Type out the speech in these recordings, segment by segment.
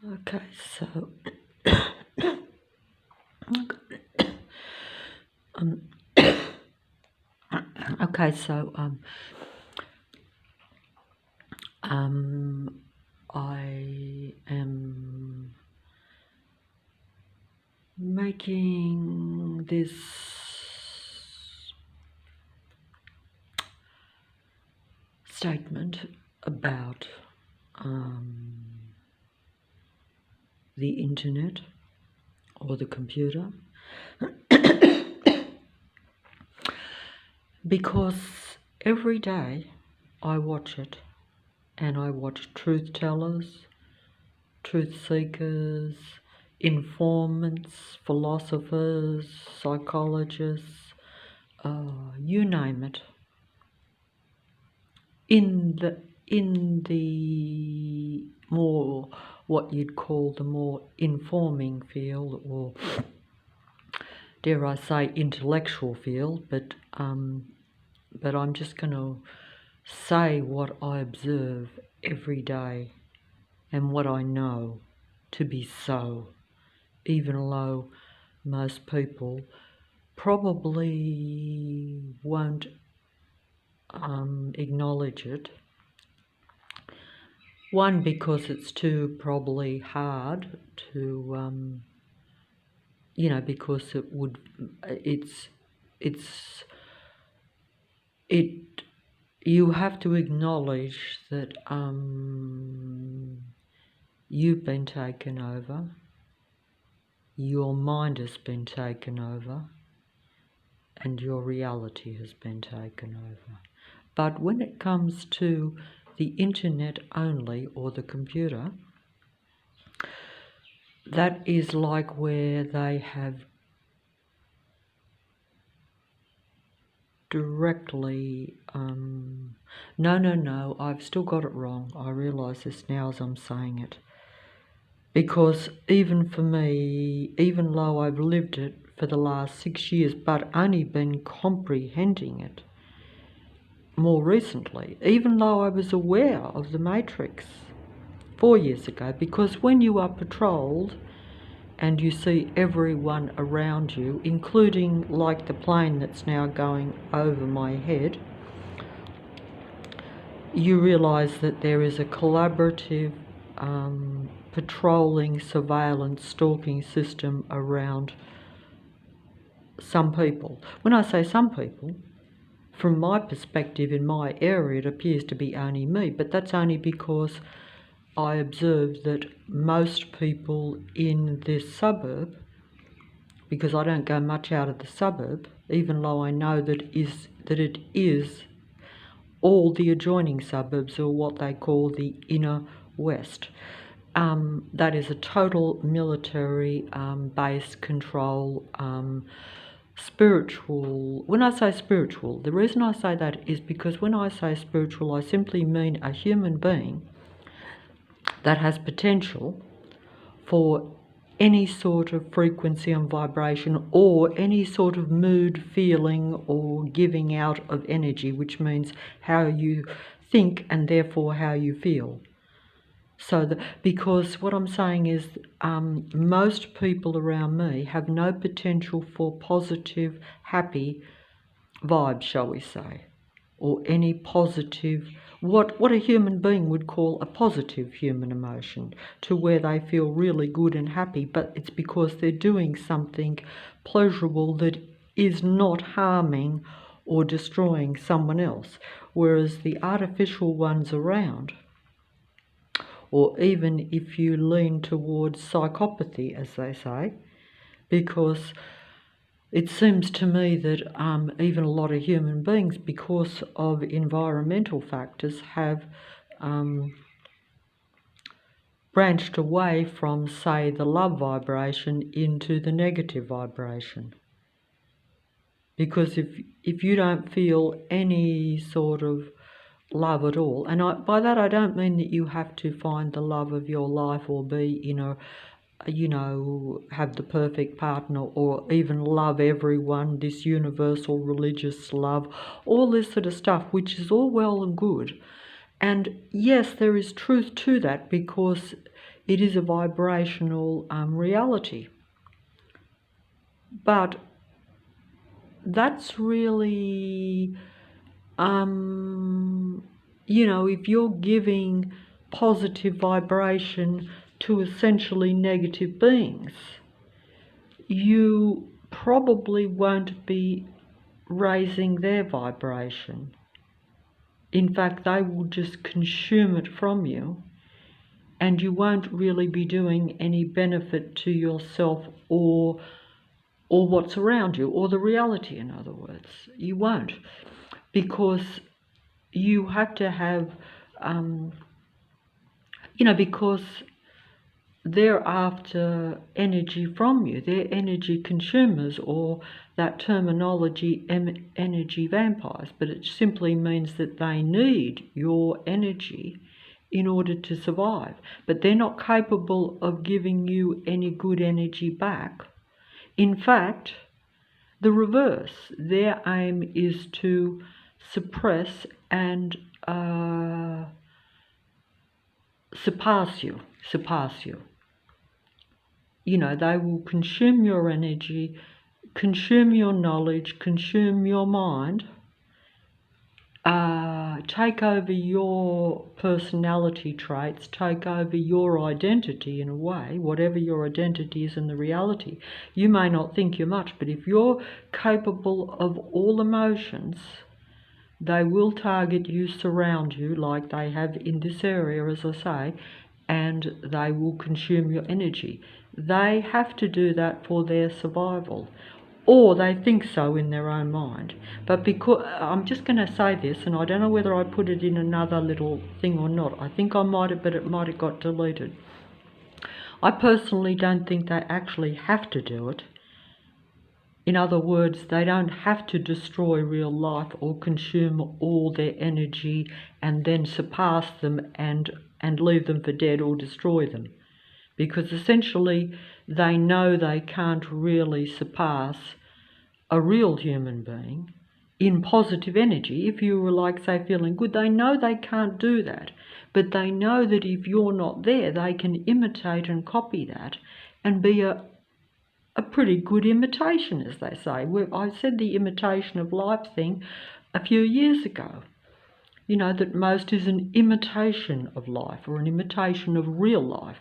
Okay, so um, okay, so I am making this statement about the internet or the computer because every day I watch it, and I watch truth tellers, truth seekers, informants, philosophers, psychologists, you name it, in the more what you'd call the more informing field, or dare I say intellectual field, but I'm just going to say what I observe every day and what I know to be so, even though most people probably won't acknowledge it. One, because it's too probably hard to, because you have to acknowledge that you've been taken over, your mind has been taken over, and your reality has been taken over. But when it comes to the internet only, or the computer, that is like where they have directly, no, I've still got it wrong. I realise this now as I'm saying it. Because even for me, even though I've lived it for the last 6 years, but only been comprehending it more recently, even though I was aware of the Matrix 4 years ago, because when you are patrolled and you see everyone around you, including like the plane that's now going over my head, you realise that there is a collaborative patrolling, surveillance, stalking system around some people. When I say some people, from my perspective in my area, it appears to be only me, but that's only because I observed that most people in this suburb, because I don't go much out of the suburb, even though I know that it is all the adjoining suburbs, or what they call the inner west. That is a total military base control, spiritual. When I say spiritual, the reason I say that is because when I say spiritual, I simply mean a human being that has potential for any sort of frequency and vibration, or any sort of mood, feeling, or giving out of energy, which means how you think and therefore how you feel. So, because what I'm saying is most people around me have no potential for positive, happy vibes, shall we say, or any positive, what a human being would call a positive human emotion, to where they feel really good and happy, but it's because they're doing something pleasurable that is not harming or destroying someone else. Whereas the artificial ones around, or even if you lean towards psychopathy, as they say, because it seems to me that even a lot of human beings, because of environmental factors, have branched away from, say, the love vibration into the negative vibration. Because if you don't feel any sort of love at all, and by that I don't mean that you have to find the love of your life, or be, have the perfect partner, or even love everyone, this universal religious love, all this sort of stuff, which is all well and good. And yes, there is truth to that, because It is a vibrational reality. But that's really, if you're giving positive vibration to essentially negative beings, you probably won't be raising their vibration. In fact, they will just consume it from you, and you won't really be doing any benefit to yourself or what's around you, or the reality, in other words. You won't, because you have to have, because they're after energy from you. They're energy consumers, or that terminology, energy vampires, but it simply means that they need your energy in order to survive. But they're not capable of giving you any good energy back. In fact, the reverse. Their aim is to suppress and surpass you. They will consume your energy, consume your knowledge, consume your mind, take over your personality traits, take over your identity in a way, whatever your identity is in the reality. You may not think you're much, but if you're capable of all emotions, they will target you, surround you, like they have in this area, as I say, and they will consume your energy. They have to do that for their survival, or they think so in their own mind. But because I'm just going to say this, and I don't know whether I put it in another little thing or not. I think I might have, but it might have got deleted. I personally don't think they actually have to do it. In other words, they don't have to destroy real life or consume all their energy and then surpass them and leave them for dead or destroy them. Because essentially they know they can't really surpass a real human being in positive energy. If you were, like, say, feeling good, they know they can't do that. But they know that if you're not there, they can imitate and copy that and be a pretty good imitation, as they say. I said the imitation of life thing a few years ago. That most is an imitation of life, or an imitation of real life.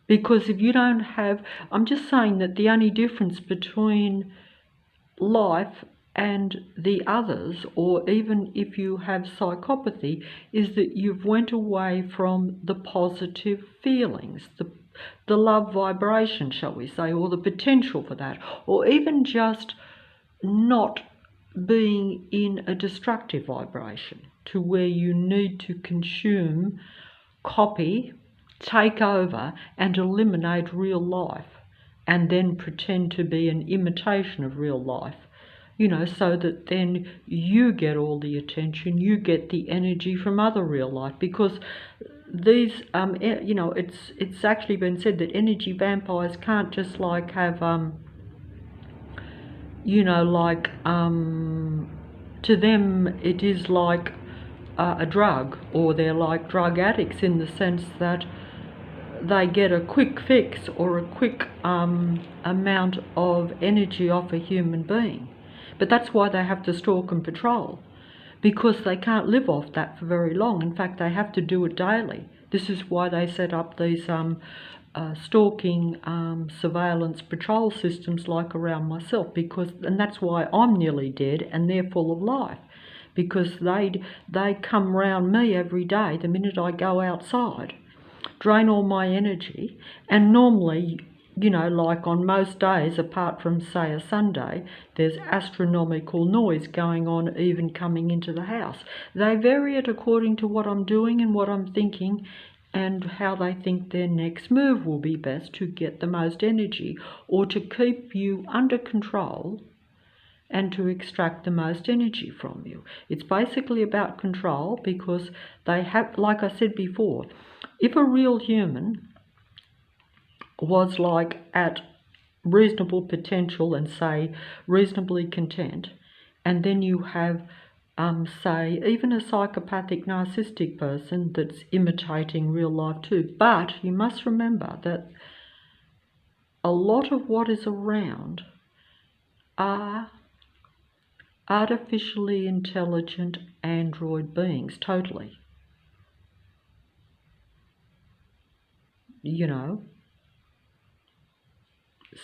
Because if you don't have, I'm just saying that the only difference between life and the others, or even if you have psychopathy, is that you've went away from the positive feelings, the love vibration, shall we say, or the potential for that, or even just not being in a destructive vibration to where you need to consume, copy, take over and eliminate real life, and then pretend to be an imitation of real life, so that then you get all the attention, you get the energy from other real life. Because these, it's actually been said that energy vampires can't just like have, to them it is like a drug, or they're like drug addicts in the sense that they get a quick fix or a quick amount of energy off a human being. But that's why they have to stalk and patrol, because they can't live off that for very long. In fact, they have to do it daily. This is why they set up these stalking surveillance patrol systems like around myself, and that's why I'm nearly dead and they're full of life, because they come round me every day the minute I go outside, drain all my energy. And normally, like on most days, apart from, say, a Sunday, there's astronomical noise going on even coming into the house. They vary it according to what I'm doing and what I'm thinking, and how they think their next move will be best to get the most energy, or to keep you under control and to extract the most energy from you. It's basically about control, because they have, like I said before, if a real human was like at reasonable potential and, say, reasonably content, and then you have say, even a psychopathic narcissistic person that's imitating real life too. But you must remember that a lot of what is around are artificially intelligent android beings, totally. You know,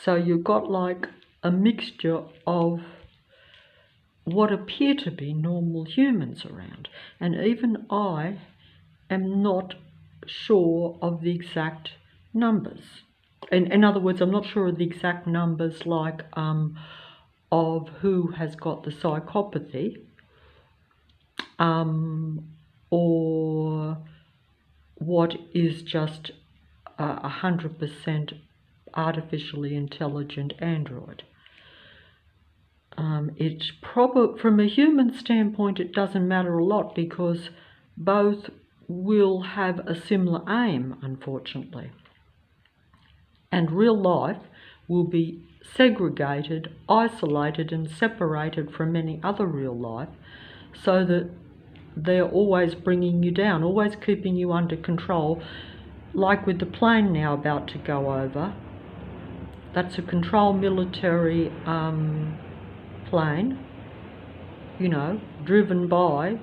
so you've got like a mixture of what appear to be normal humans around. And even I am not sure of the exact numbers. In other words, I'm not sure of the exact numbers, like of who has got the psychopathy, or what is just 100% artificially intelligent android. It's probably, from a human standpoint, it doesn't matter a lot, because both will have a similar aim, unfortunately. And real life will be segregated, isolated and separated from any other real life, so that they're always bringing you down, always keeping you under control. Like with the plane now about to go over, that's a control military plane, you know, driven by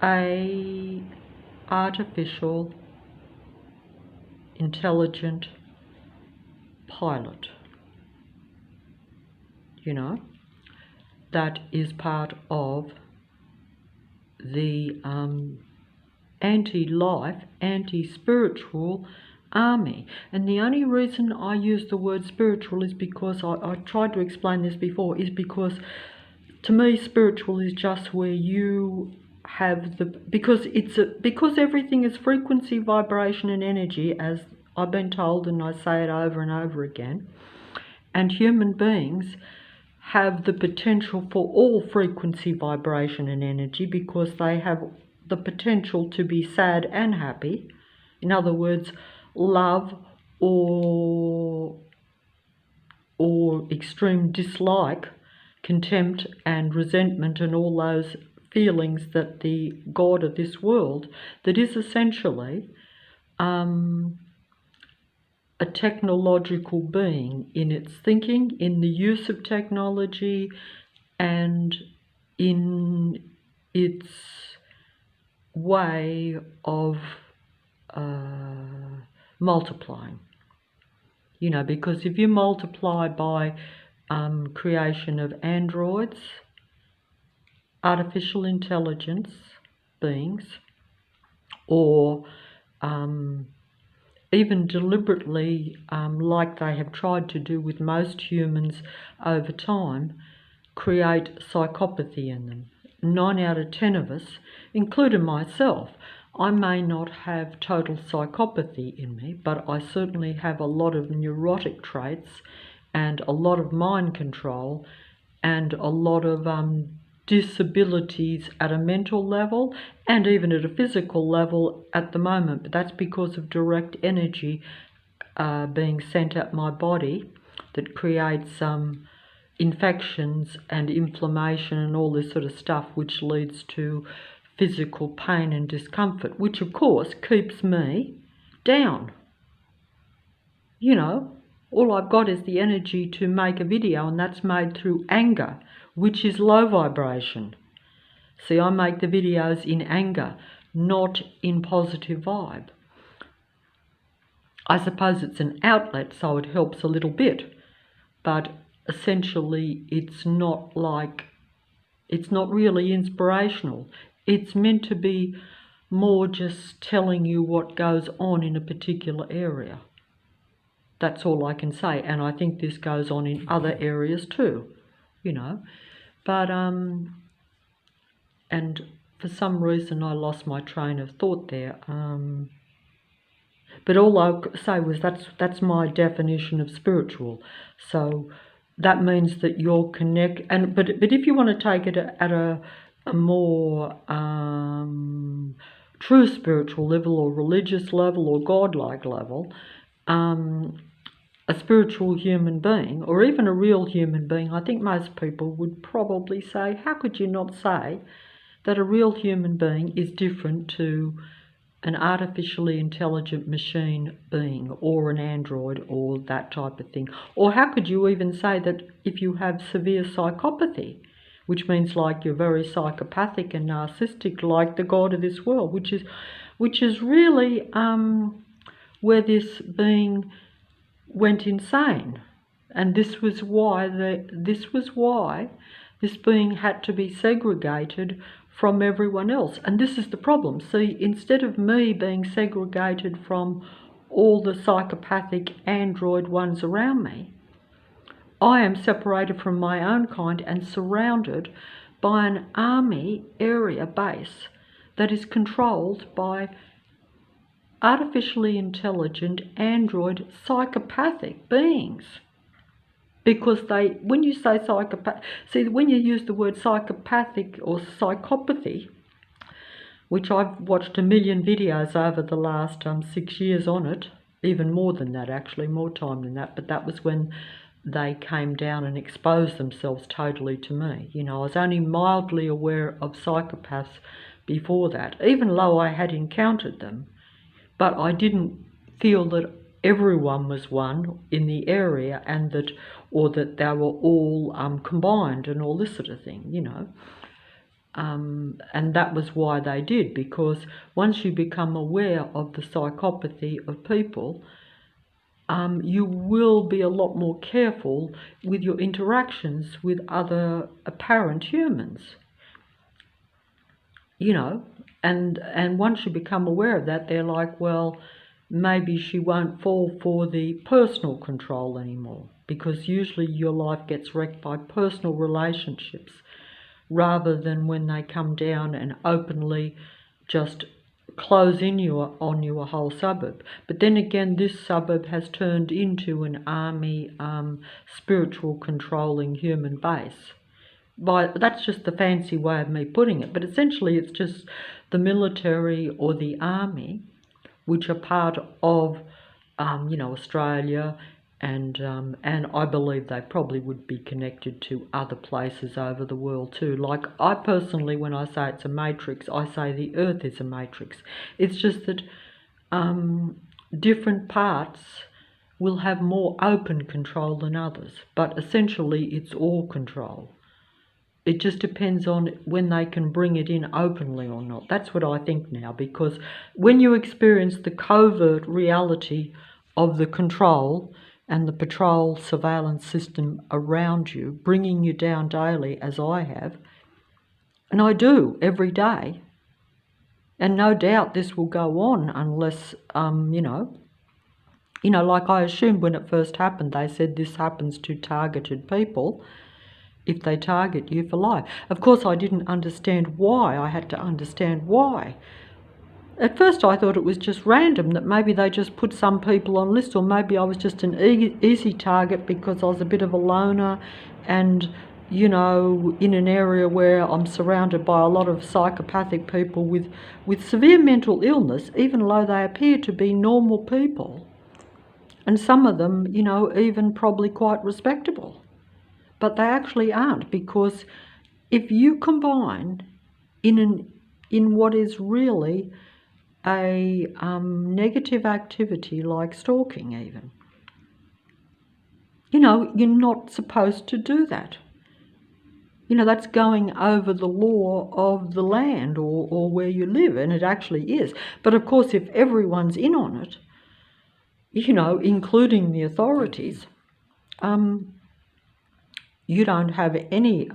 a artificial intelligent pilot, you know, that is part of the anti-life, anti-spiritual army. And the only reason I use the word spiritual is because I tried to explain this before, is because to me spiritual is just where you have the, because everything is frequency, vibration and energy, as I've been told, and I say it over and over again. And human beings have the potential for all frequency, vibration and energy, because they have the potential to be sad and happy. In other words, love or extreme dislike, contempt and resentment, and all those feelings that the God of this world, that is essentially a technological being in its thinking, in the use of technology, and in its way of multiplying. You know, because if you multiply by creation of androids, artificial intelligence beings, or even deliberately, like they have tried to do with most humans over time, create psychopathy in them. 9 out of 10 of us, including myself, I may not have total psychopathy in me, but I certainly have a lot of neurotic traits and a lot of mind control and a lot of disabilities at a mental level and even at a physical level at the moment. But that's because of direct energy being sent at my body that creates infections and inflammation and all this sort of stuff, which leads to physical pain and discomfort, which of course keeps me down. You know, all I've got is the energy to make a video, and that's made through anger, which is low vibration. See, I make the videos in anger, not in positive vibe. I suppose it's an outlet, so it helps a little bit, but essentially it's not really inspirational. It's meant to be more just telling you what goes on in a particular area. That's all I can say, and I think this goes on in other areas too, you know. But and for some reason I lost my train of thought there. But all I'll say was that's my definition of spiritual. So that means that you're but if you want to take it at a more true spiritual level, or religious level, or godlike level, a spiritual human being, or even a real human being, I think most people would probably say, how could you not say that a real human being is different to an artificially intelligent machine being, or an android, or that type of thing? Or how could you even say that if you have severe psychopathy, which means like you're very psychopathic and narcissistic, like the God of this world, which is really where this being went insane, and this was why this being had to be segregated from everyone else. And this is the problem. See, instead of me being segregated from all the psychopathic android ones around me, I am separated from my own kind and surrounded by an army area base that is controlled by artificially intelligent android psychopathic beings. Because when you say psychopath, see, when you use the word psychopathic or psychopathy, which I've watched a million videos over the last 6 years on it, even more than that actually, more time than that, but that was when they came down and exposed themselves totally to me. You know, I was only mildly aware of psychopaths before that, even though I had encountered them. But I didn't feel that everyone was one in the area, and that they were all combined and all this sort of thing, you know. And that was why they did, because once you become aware of the psychopathy of people, you will be a lot more careful with your interactions with other apparent humans, you know. And once you become aware of that, they're like, well, maybe she won't fall for the personal control anymore, because usually your life gets wrecked by personal relationships rather than when they come down and openly just close in on you a whole suburb. But then again, this suburb has turned into an army, spiritual controlling human base. That's just the fancy way of me putting it, but essentially it's just the military or the army, which are part of, you know, Australia, and I believe they probably would be connected to other places over the world too. Like, I personally, when I say it's a matrix, I say the Earth is a matrix. It's just that different parts will have more open control than others, but essentially it's all control. It just depends on when they can bring it in openly or not. That's what I think now, because when you experience the covert reality of the control and the patrol surveillance system around you, bringing you down daily, as I have, and I do every day, and no doubt this will go on unless, you know, like I assumed when it first happened, they said this happens to targeted people if they target you for life. Of course, I didn't understand why. I had to understand why. At first, I thought it was just random, that maybe they just put some people on lists, or maybe I was just an easy target because I was a bit of a loner and, you know, in an area where I'm surrounded by a lot of psychopathic people with severe mental illness, even though they appear to be normal people. And some of them, you know, even probably quite respectable. But they actually aren't, because if you combine in what is really a negative activity like stalking even, you know, you're not supposed to do that. You know, that's going over the law of the land or where you live, and it actually is. But of course, if everyone's in on it, you know, including the authorities, you don't have any